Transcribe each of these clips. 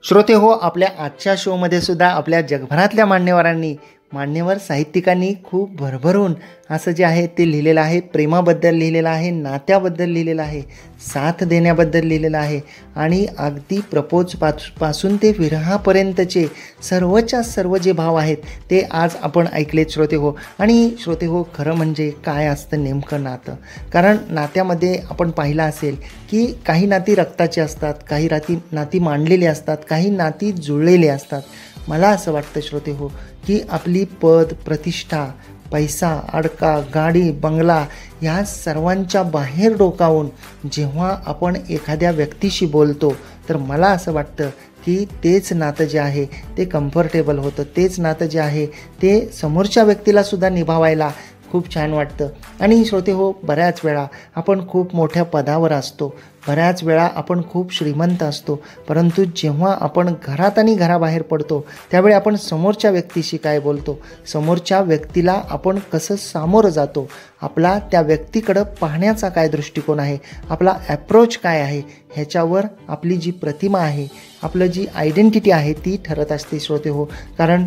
श्रोते हो, आपल्या आजच्या शोमध्ये सुद्धा आपल्या जगभरातल्या मान्यवर साहित्यिकांनी खूप भरभरून असं जे आहे ते लिहिलेलं आहे. प्रेमाबद्दल लिहिलेलं आहे, नात्याबद्दल लिहिलेलं आहे, साथ देण्याबद्दल लिहिलेलं आहे आणि अगदी पासून ते विरहापर्यंतचे सर्वच्या सर्व जे भाव आहेत ते आज आपण ऐकलेत श्रोते हो. आणि श्रोते हो, खरं म्हणजे काय असतं नेमकं नातं? कारण नात्यामध्ये आपण पाहिलं असेल की काही नाती रक्ताची असतात, काही नाती मांडलेली असतात, काही नाती जुळलेली असतात. मला असं वाटतं श्रोते हो की आपली पद, प्रतिष्ठा, पैसा, अडका, गाडी, बंगला ह्या सर्वांच्या बाहेर डोकावून जेव्हा आपण एखाद्या व्यक्तीशी बोलतो तर मला असं वाटतं की तेच नातं जे आहे ते कम्फर्टेबल होतं. तेच नातं जे आहे ते समोरच्या व्यक्तीलासुद्धा निभावायला खूप छान वाटतं. आणि श्रोते हो, बऱ्याच वेळा आपण खूप मोठ्या पदावर असतो, बऱ्याच वेळा आपण खूप श्रीमंत असतो, परंतु जेव्हा आपण घरात आणि घराबाहेर पडतो त्यावेळी आपण समोरच्या व्यक्तीशी काय बोलतो, समोरच्या व्यक्तीला आपण कसं सामोरं जातो, आपला त्या व्यक्तीकडं पाहण्याचा काय दृष्टिकोन आहे, आपला ॲप्रोच काय आहे, ह्याच्यावर आपली जी प्रतिमा आहे, आपलं जी आयडेंटिटी आहे ती ठरत असते श्रोते हो. कारण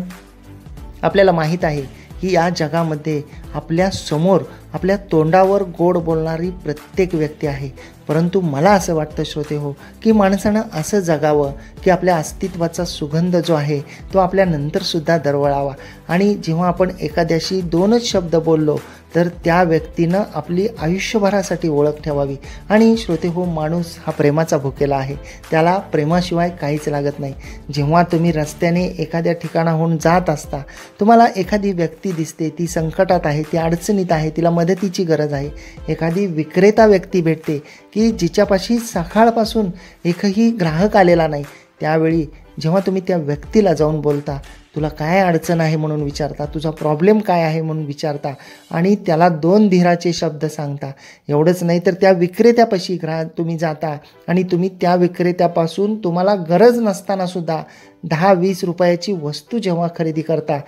आपल्याला माहीत आहे की या जगामध्ये आपल्या समोर, आपल्या तोंडावर गोड बोलणारी प्रत्येक व्यक्ती आहे, परंतु मला असं वाटतं श्रोते हो की माणसानं असं जगावं की आपल्या अस्तित्वाचा सुगंध जो आहे तो आपल्या नंतरसुद्धा दरवळावा. आणि जेव्हा आपण एखाद्याशी 2च शब्द बोललो तर त्या व्यक्तीनं आपली आयुष्यभरासाठी ओळख ठेवावी. आणि श्रोते हो, माणूस हा प्रेमाचा भुकेला आहे, त्याला प्रेमाशिवाय काहीच लागत नाही. जेव्हा तुम्ही रस्त्याने एखाद्या ठिकाणाहून जात असता, तुम्हाला एखादी व्यक्ती दिसते, ती संकटात आहे, ती अडचणीत आहे, तिला मदतीची गरज आहे. एखादी विक्रेता व्यक्ती भेटते की जिच्यापाशी सकाळपासून एकही ग्राहक आलेला नाही. त्यावेळी जेव्हा तुम्ही त्या व्यक्तीला जाऊन बोलता, तुला काय अडचण आहे म्हणून विचारता, तुझा प्रॉब्लेम काय आहे म्हणून विचारता आणि त्याला 2 धीराचे शब्द सांगता. एवढंच नाही तर त्या विक्रेत्यापाशी तुम्ही जाता आणि तुम्ही त्या विक्रेत्यापासून तुम्हाला गरज नसतानासुद्धा 10-20 रुपयाची वस्तू जेव्हा खरेदी करता,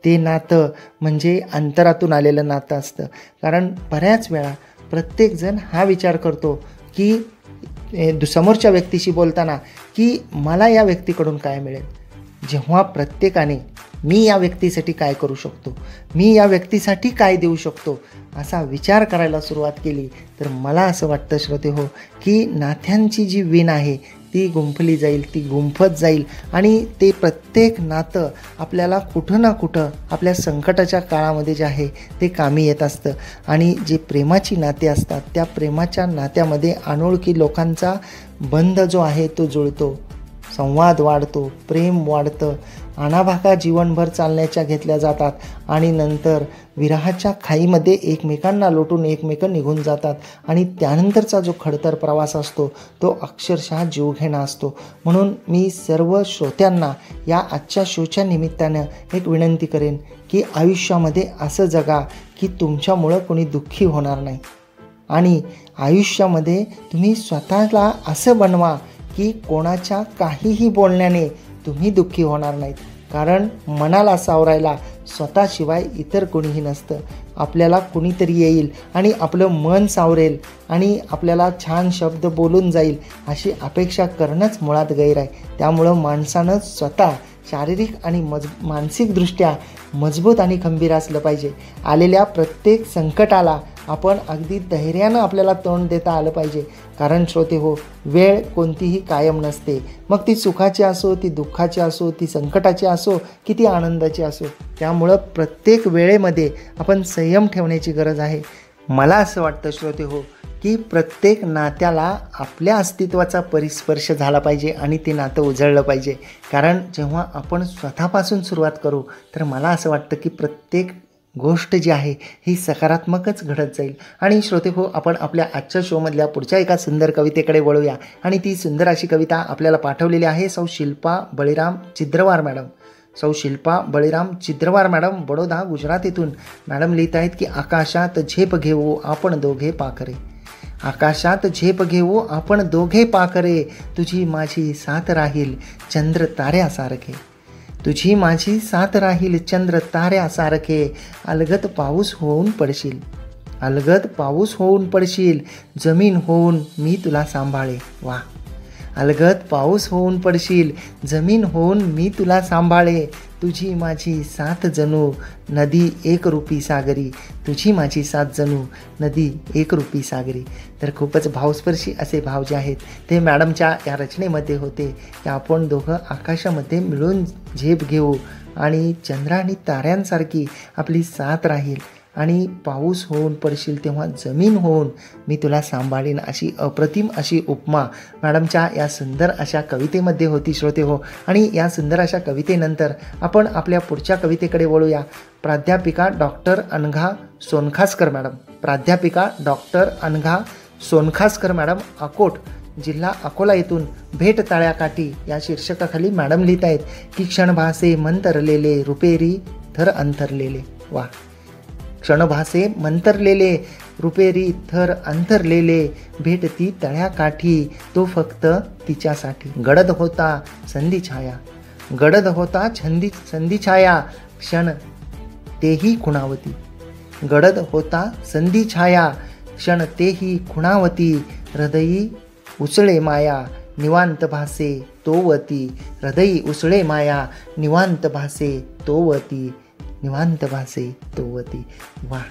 ते नातं म्हणजे अंतरातून आलेलं नातं असतं. कारण बऱ्याच वेळा प्रत्येकजण हा विचार करतो की समोरच्या व्यक्तीशी बोलताना की मला या व्यक्तीकडून काय मिळेल. जेव्हा प्रत्येकाने मी या व्यक्तीसाठी काय करू शकतो, मी या व्यक्तीसाठी काय देऊ शकतो असा विचार करायला सुरुवात केली तर मला असं वाटतं श्रोते हो की नात्यांची जी वीण आहे ती गुंफली जाईल, ती गुंफत जाईल आणि ते प्रत्येक नातं आपल्याला कुठं ना कुठं आपल्या संकटाच्या काळामध्ये जे आहे ते कामी येत असतं. आणि जे प्रेमाची नाते असतात त्या प्रेमाच्या नात्यामध्ये अनोळखी लोकांचा बंध जो आहे तो जुळतो, संवाद वाढतो, प्रेम वाढतं, अनाभाका जीवनभर चालण्याच्या घेतल्या जातात आणि नंतर विरहाच्या खाईमध्ये एकमेकांना लोटून एकमेक निघून जातात. आणि त्यानंतरचा जो खडतर प्रवास असतो तो अक्षरशः जीवघेणा असतो. म्हणून मी सर्व श्रोत्यांना या आजच्या शोच्या निमित्तानं एक विनंती करेन की आयुष्यामध्ये असं जगा की तुमच्यामुळं कोणी दुःखी होणार नाही. आणि आयुष्यामध्ये तुम्ही स्वतःला असं बनवा की कोणाच्या काहीही बोलण्याने तुम्ही दुःखी होणार नाहीत. कारण मनाला सावरायला स्वतःशिवाय इतर कोणीही नसतं. आपल्याला कुणीतरी येईल आणि आपलं मन सावरेल आणि आपल्याला छान शब्द बोलून जाईल अशी अपेक्षा करणंच मुळात गैर आहे. त्यामुळं माणसानं स्वतः शारीरिक आणि मानसिकदृष्ट्या मजबूत आणि खंबीर असलं पाहिजे. आलेल्या प्रत्येक संकटाला आपण अगदी धैर्यानं आपल्याला तोंड देता आलं पाहिजे. कारण श्रोते हो, वेळ कोणतीही कायम नसते. मग ती सुखाची असो, ती दुःखाची असो, ती संकटाची असो की ती आनंदाची असो. त्यामुळं प्रत्येक वेळेमध्ये आपण संयम ठेवण्याची गरज आहे. मला असं वाटतं श्रोते हो की प्रत्येक नात्याला आपल्या अस्तित्वाचा परिस्पर्श झाला पाहिजे आणि ते नातं उजळलं पाहिजे. कारण जेव्हा आपण स्वतःपासून सुरुवात करू तर मला असं वाटतं की प्रत्येक गोष्ट जी आहे ही सकारात्मकच घडत जाईल. आणि श्रोते हो, आपण आपल्या आजच्या शोमधल्या पुढच्या एका सुंदर कवितेकडे वळूया. आणि ती सुंदर अशी कविता आपल्याला पाठवलेली आहे सौ शिल्पा बळीराम चिद्रवार मॅडम. सौ शिल्पा बळीराम चिद्रवार मॅडम, बडोदा, गुजरात येथून मॅडम लिहित आहेत की आकाशात झेप घेऊ आपण दोघे पाखरे, आकाशात झेप घेऊ आपण दोघे पाखरे, तुझी माझी साथ राहील चंद्र ताऱ्यासारखे, तुझी माझी साथ राहील चंद्र ताऱ्यासारखे, अलगद पाऊस होऊन पडशील, अलगद पाऊस होऊन पडशील, जमीन होऊन मी तुला सांभाळे. वा, अलगद पाऊस होऊन पडशील, जमीन होऊन मी तुला सांभाळे, तुझी माझी साथ जणू नदी एकरूपी सागरी, तुझी माझी साथ जणू नदी एकरूपी सागरी. तर खूपच भावस्पर्शी असे भाव जे आहेत ते मॅडमच्या या रचनेमध्ये होते की आपण दोघं आकाशामध्ये मिळून झेप घेऊ आणि चंद्र आणि ताऱ्यांसारखी आपली साथ राहील आणि पाऊस होऊन पडशील तेव्हा जमीन होऊन मी तुला सांभाळीन, अशी अप्रतिम अशी उपमा मॅडमच्या या सुंदर अशा कवितेमध्ये होती श्रोते हो. आणि या सुंदर अशा कवितेनंतर आपण आपल्या पुढच्या कवितेकडे वळूया. प्राध्यापिका डॉक्टर अनघा सोनखासकर मॅडम, प्राध्यापिका डॉक्टर अनघा सोनखासकर मॅडम, अकोट जिल्हा अकोला येथून भेट तळ्याकाठी या शीर्षकाखाली मॅडम लिहित आहेत की क्षणभासे मंतरलेले रुपेरी थर अंथरलेले. वा, क्षणभासे मंतरलेले रुपेरी थर अंथरलेले, भेटती तळ्याकाठी तो फक्त तिच्यासाठी. गडद होता संधी छाया, गडद होता संधी छाया, क्षण तेही खुणावती, गडद होता संधी छाया, क्षण तेही खुणावती, हृदयी उसळे माया निवांत भासे तोवती, हृदयी उसळे माया निवांत भासे तोवती, निवांत भासे तोवती. वा,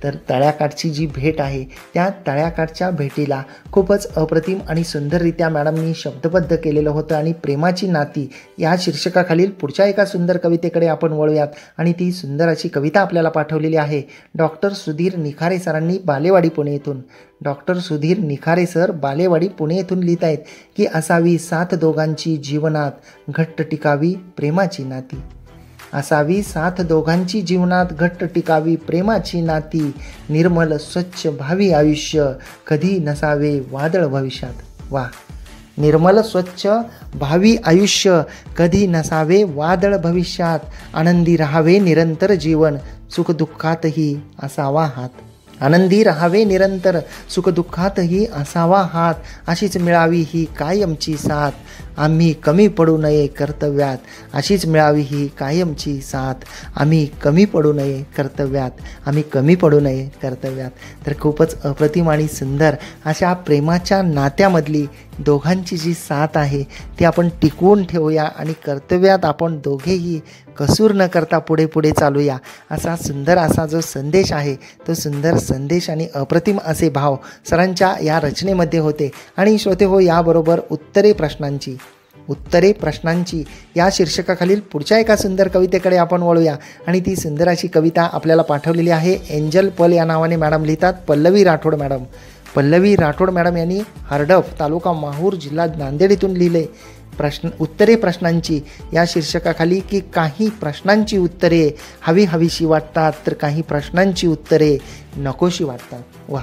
तर तळ्याकाठची जी भेट आहे त्या तळ्याकाठच्या भेटीला खूपच अप्रतिम आणि सुंदररित्या मॅडमनी शब्दबद्ध केलेलं होतं. आणि प्रेमाची नाती या शीर्षकाखालील पुढच्या एका सुंदर कवितेकडे आपण वळूयात. आणि ती सुंदर अशी कविता आपल्याला पाठवलेली आहे डॉक्टर सुधीर निखारे सरांनी, बालेवाडी पुणे येथून. डॉक्टर सुधीर निखारे सर बालेवाडी पुणे येथून लिहित आहेत की असावी साथ दोघांची जीवनात घट्ट टिकावी प्रेमाची नाती, असावी साथ दोघांची जीवनात घट्ट टिकावी प्रेमाची नाती, निर्मल स्वच्छ भावी आयुष्य कधी नसावे वादळ भविष्यात. वा, निर्मल स्वच्छ भावी आयुष्य कधी नसावे वादळ भविष्यात, आनंदी राहावे निरंतर जीवन सुखदुःखातही असावा हात, आनंदी राहावे निरंतर सुखदुःखातही असावा हात, अशीच मिळावी ही कायमची साथ, आम्ही कमी पडू नये कर्तव्यात, अशीच मिळावी ही कायमची साथ, आम्ही कमी पडू नये कर्तव्यात, आम्ही कमी पडू नये कर्तव्यात. तर खूपच अप्रतिम आणि सुंदर अशा प्रेमाच्या नात्यामधली दोघांची जी साथ आहे ती आपण टिकवून ठेवूया आणि कर्तव्यात आपण दोघेही कसूर न करता पुढे पुढे चालूया, असा सुंदर असा जो संदेश आहे तो सुंदर संदेश आणि अप्रतिम असे भाव सरांच्या या रचनेमध्ये होते. आणि श्रोते हो, याबरोबर उत्तरे प्रश्नांची या शीर्षकाखालील पुढच्या एका सुंदर कवितेकडे आपण वळूया. आणि ती सुंदर अशी कविता आपल्याला पाठवलेली आहे एंजल पल या नावाने मॅडम लिहितात. पल्लवी राठोड मॅडम, पल्लवी राठोड मॅडम यांनी हरडफ तालुका माहूर जिल्हा नांदेड इथून लिहिले. उत्तरे प्रश्नांची या शीर्षकाखाली की काही प्रश्नांची उत्तरे हवीशी वाटतात तर काही प्रश्नांची उत्तरे नकोशी वाटतात. वा,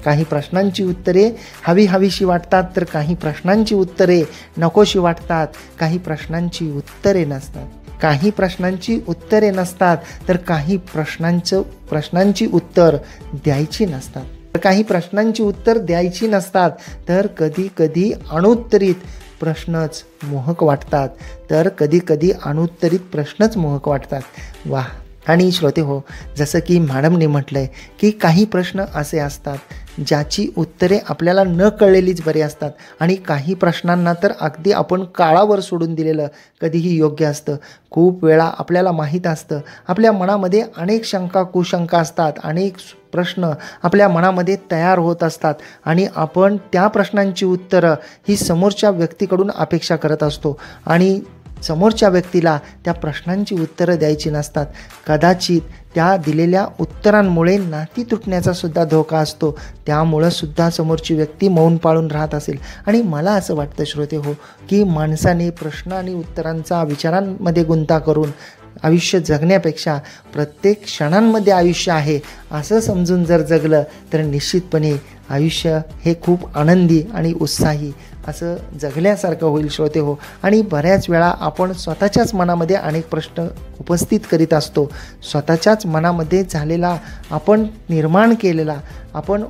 काही प्रश्नांची उत्तरे हवीशी वाटतात तर काही प्रश्नांची उत्तरे नकोशी वाटतात, काही प्रश्नांची उत्तरे नसतात, काही प्रश्नांची उत्तरे नसतात तर काही प्रश्नांची उत्तर द्यायची नसतात, काही प्रश्नांची उत्तर द्यायची नसतात, तर कधी कधी अनुत्तरित प्रश्नच मोहक वाटतात, तर कधी कधी अनुत्तरित प्रश्नच मोहक वाटतात. वा, आणि श्रोते हो, जसं की मॅडमने म्हटलं आहे की काही प्रश्न असे असतात ज्याची उत्तरे आपल्याला न कळलेलीच बरी असतात आणि काही प्रश्नांना तर अगदी आपण काळावर सोडून दिलेलं कधीही योग्य असतं. खूप वेळा आपल्याला माहीत असतं आपल्या मनामध्ये अनेक शंका कुशंका असतात, अनेक प्रश्न आपल्या मनामध्ये तयार होत असतात आणि आपण त्या प्रश्नांची उत्तरं ही समोरच्या व्यक्तीकडून अपेक्षा करत असतो आणि समोरच्या व्यक्तीला त्या प्रश्नांची उत्तरं द्यायची नसतात. कदाचित त्या दिलेल्या उत्तरांमुळे नाती तुटण्याचा सुद्धा धोका असतो, त्यामुळं सुद्धा समोरची व्यक्ती मौन पाळून राहत असेल. आणि मला असं वाटतं श्रोते हो की माणसाने प्रश्न आणि उत्तरांचा विचारांमध्ये गुंता करून आयुष्य जगण्यापेक्षा प्रत्येक क्षणांमध्ये आयुष्य आहे असं समजून जर जगलं तर निश्चितपणे आयुष्य हे खूप आनंदी आणि उत्साही असं जगल्यासारखं होईल श्रोते हो. आणि बऱ्याच वेळा आपण स्वतःच्याच मनामध्ये अनेक प्रश्न उपस्थित करीत असतो. स्वतःच्याच मनामध्ये झालेला आपण निर्माण केलेला, आपण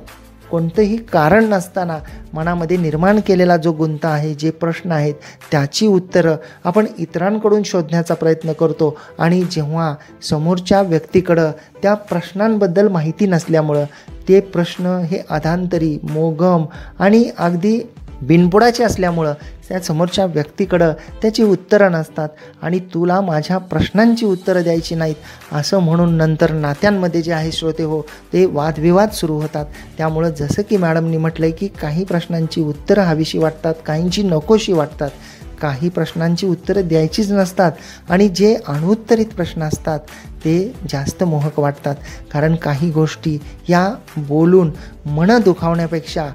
कोणतंही कारण नसताना मनामध्ये निर्माण केलेला जो गुंता आहे, जे प्रश्न आहेत त्याची उत्तरं आपण इतरांकडून शोधण्याचा प्रयत्न करतो. आणि जेव्हा समोरच्या व्यक्तीकडं त्या प्रश्नांबद्दल माहिती नसल्यामुळं ते प्रश्न हे अधांतरी मोगम आणि अगदी बिनबुडाचे असल्यामुळं त्या समोरच्या व्यक्तीकडं त्याची उत्तरं नसतात आणि तुला माझ्या प्रश्नांची उत्तरं द्यायची नाहीत असं म्हणून नंतर नात्यांमध्ये जे आहे श्रोते हो ते वादविवाद सुरू होतात. त्यामुळं जसं की मॅडमनी म्हटलं आहे की काही प्रश्नांची उत्तरं हवीशी वाटतात, काहींची नकोशी वाटतात, काही प्रश्नांची उत्तरं द्यायचीच नसतात आणि जे अणुत्तरित प्रश्न असतात ते जास्त मोहक वाटतात. कारण काही गोष्टी या बोलून मन दुखावण्यापेक्षा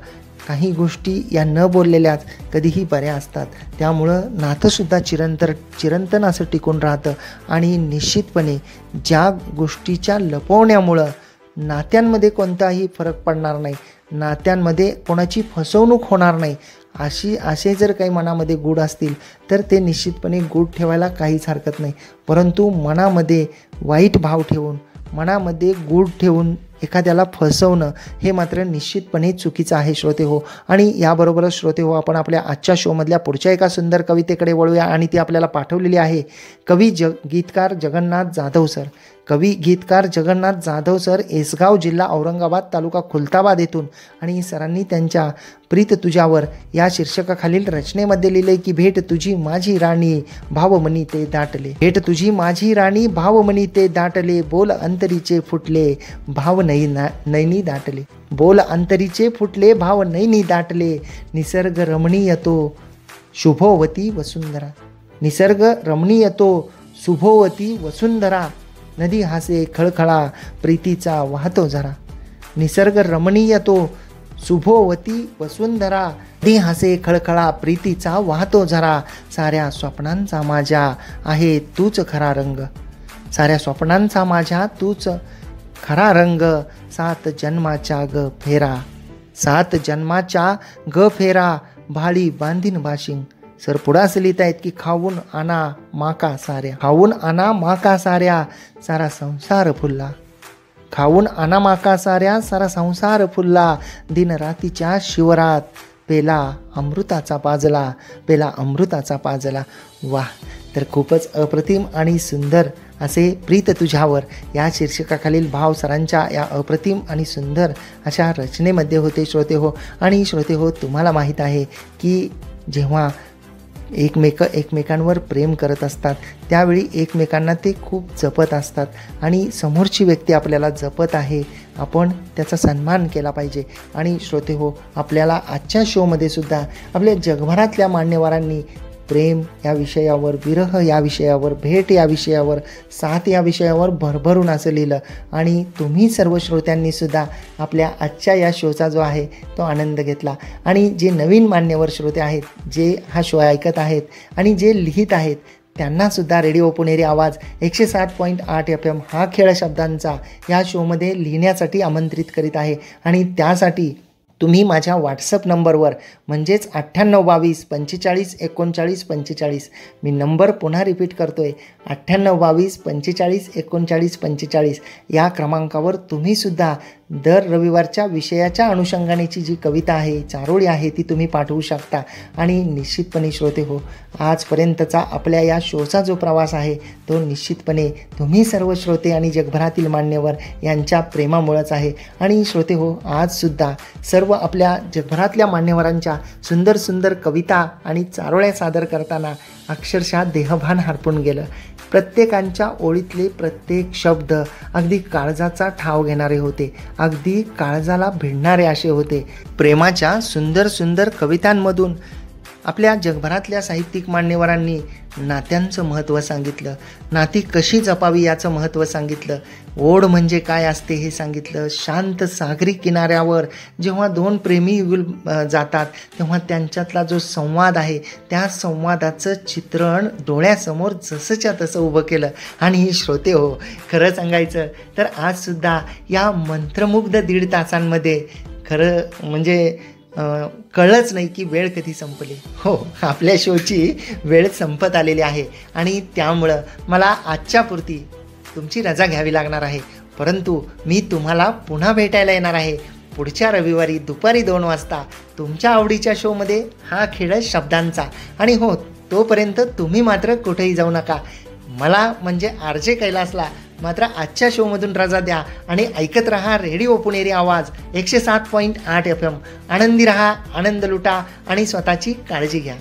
काही गोष्टी या न बोललेल्याच कधीही बऱ्या असतात. त्यामुळं नातंसुद्धा चिरंतन असं टिकून राहतं आणि निश्चितपणे ज्या गोष्टीच्या लपवण्यामुळं नात्यांमध्ये कोणताही फरक पडणार नाही, नात्यांमध्ये कोणाची फसवणूक होणार नाही, असे जर काही मनामध्ये गूढ असतील तर ते निश्चितपणे गूढ ठेवायला काहीच हरकत नाही. परंतु मनामध्ये वाईट भाव ठेवून, मनामध्ये गूढ ठेवून एखाद्याला फसवणं हे मात्र निश्चितपणे चुकीचं आहे श्रोते हो. आणि याबरोबरच श्रोते हो आपण आपल्या आजच्या शोमधल्या पुढच्या एका सुंदर कवितेकडे वळूया आणि ती आपल्याला पाठवलेली आहे गीतकार जगन्नाथ जाधव सर. गीतकार जगन्नाथ जाधव सर, एसगाव, जिल्हा औरंगाबाद, तालुका खुलताबाद येथून. आणि सरांनी त्यांच्या प्रीत तुझ्यावर या शीर्षकाखालील रचनेमध्ये लिहिले की भेट तुझी माझी राणी भावमनी ते दाटले, भेट तुझी माझी राणी भावमनी ते दाटले, बोल अंतरीचे फुटले भाव नैनी दाटले, बोल अंतरीचे फुटले भाव नैनी दाटले, निसर्ग रमणीय तो शुभोवती वसुंधरा, निसर्ग रमणीय तो शुभोवती वसुंधरा, नदी हासे खळखळा प्रीतीचा वाहतो झरा, निसर्ग रमणीय तो शुभोवती वसुंधरा, नदी हासे खळखळा प्रीतीचा वाहतो झरा, साऱ्या स्वप्नांचा माझ्या आहे तूच खरा रंग, साऱ्या स्वप्नांचा माझ्या तूच खरा रंग, सात जन्माच्या ग फेरा, सात जन्माच्या ग फेरा, भाळी बांधीन बाशिंग. सर पुढं असं लिहित आहेत की खाऊन आणा माका साऱ्या, खाऊन आणा माका साऱ्या, सारा संसार फुलला, खाऊन आणा माका साऱ्या, सारा संसार फुलला, दिन रातीच्या शिवरात पेला अमृताचा पाजला, पेला अमृताचा पाजला. वाह, तर खूपच अप्रतिम आणि सुंदर असे प्रीत तुझ्यावर या शीर्षकाखालील भाव सरांच्या या अप्रतिम आणि सुंदर अशा रचनेमध्ये होते श्रोते हो. आणि श्रोते हो तुम्हाला माहीत आहे की जेव्हा एकमेकांवर प्रेम करत असतात त्यावेळी एकमेकांना ते खूप जपत असतात आणि समोरची व्यक्ती आपल्याला जपत आहे, आपण त्याचा सन्मान केला पाहिजे. आणि श्रोते हो आपल्याला आजच्या शोमध्ये सुद्धा आपल्या जगभरातल्या मान्यवरांनी प्रेम या विषयावर, विरह या विषयावर, भेट या विषयावर, साथ या विषयावर भरभरून असं लिहिलं. आणि तुम्ही सर्व श्रोत्यांनी सुद्धा आपल्या आजच्या या शोचा जो आहे तो आनंद घेतला. आणि जे नवीन मान्यवर श्रोते आहेत, जे हा शो ऐकत आहेत आणि जे लिहित आहेत त्यांनासुद्धा रेडिओ पुणेरी आवाज 107.8 FM हा खेळ शब्दांचा या शोमध्ये लिहिण्यासाठी आमंत्रित करीत आहे. आणि त्यासाठी तुम्ही माझ्या व्हॉट्सअप नंबरवर म्हणजेच 9822 45 39 45, मी नंबर पुन्हा रिपीट करतो आहे 9822 45 39 45 या क्रमांकावर तुम्हीसुद्धा दर रविवारच्या विषयाच्या अनुषंगानेची जी कविता आहे, चारोळी आहे ती तुम्ही पाठवू शकता. आणि निश्चितपणे श्रोते हो आजपर्यंतचा आपल्या या शोचा जो प्रवास आहे तो निश्चितपणे तुम्ही सर्व श्रोते आणि जगभरातील मान्यवर यांच्या प्रेमामुळेच आहे. आणि श्रोते हो आजसुद्धा सर्व आपल्या जगभरातल्या मान्यवरांच्या सुंदर सुंदर कविता आणि चारोळ्या सादर करताना अक्षरशः देहभान हरपून गेलं. प्रत्येकांच्या ओळीतले प्रत्येक शब्द अगदी काळजाचा ठाव घेणारे होते, अगदी काळजाला भिडणारे असे होते. प्रेमाच्या सुंदर सुंदर कवितांमधून आपल्या जगभरातल्या साहित्यिक मान्यवरांनी नात्यांचं महत्त्व सांगितलं, नाती कशी जपावी याचं महत्त्व सांगितलं, ओढ म्हणजे काय असते हे सांगितलं. शांत सागरी किनाऱ्यावर जेव्हा दोन प्रेमी जातात तेव्हा त्यांच्यातला जो संवाद आहे त्या संवादाचं चित्रण डोळ्यासमोर जसंच्या तसं उभं केलं. आणि श्रोते हो खरं सांगायचं तर आजसुद्धा या मंत्रमुग्ध 1.5 तासांमध्ये खरं म्हणजे कळलंच नाही की वेळ कधी संपली. हो, आपल्या शोची वेळ संपत आलेली आहे आणि त्यामुळं मला आजच्यापुरती तुमची रजा घ्यावी लागणार आहे. परंतु मी तुम्हाला पुन्हा भेटायला येणार आहे पुढच्या रविवारी दुपारी 2 वाजता तुमच्या आवडीच्या शोमध्ये हा खेळ शब्दांचा. आणि हो तोपर्यंत तुम्ही मात्र कुठेही जाऊ नका. मला म्हणजे RJ कैलासला मात्र आजच्या शोमधून रजा द्या आणि ऐकत रहा रेडिओ पुणेरी आवाज 107.8 FM. आनंदी रहा, आनंद लुटा आणि स्वतःची काळजी घ्या.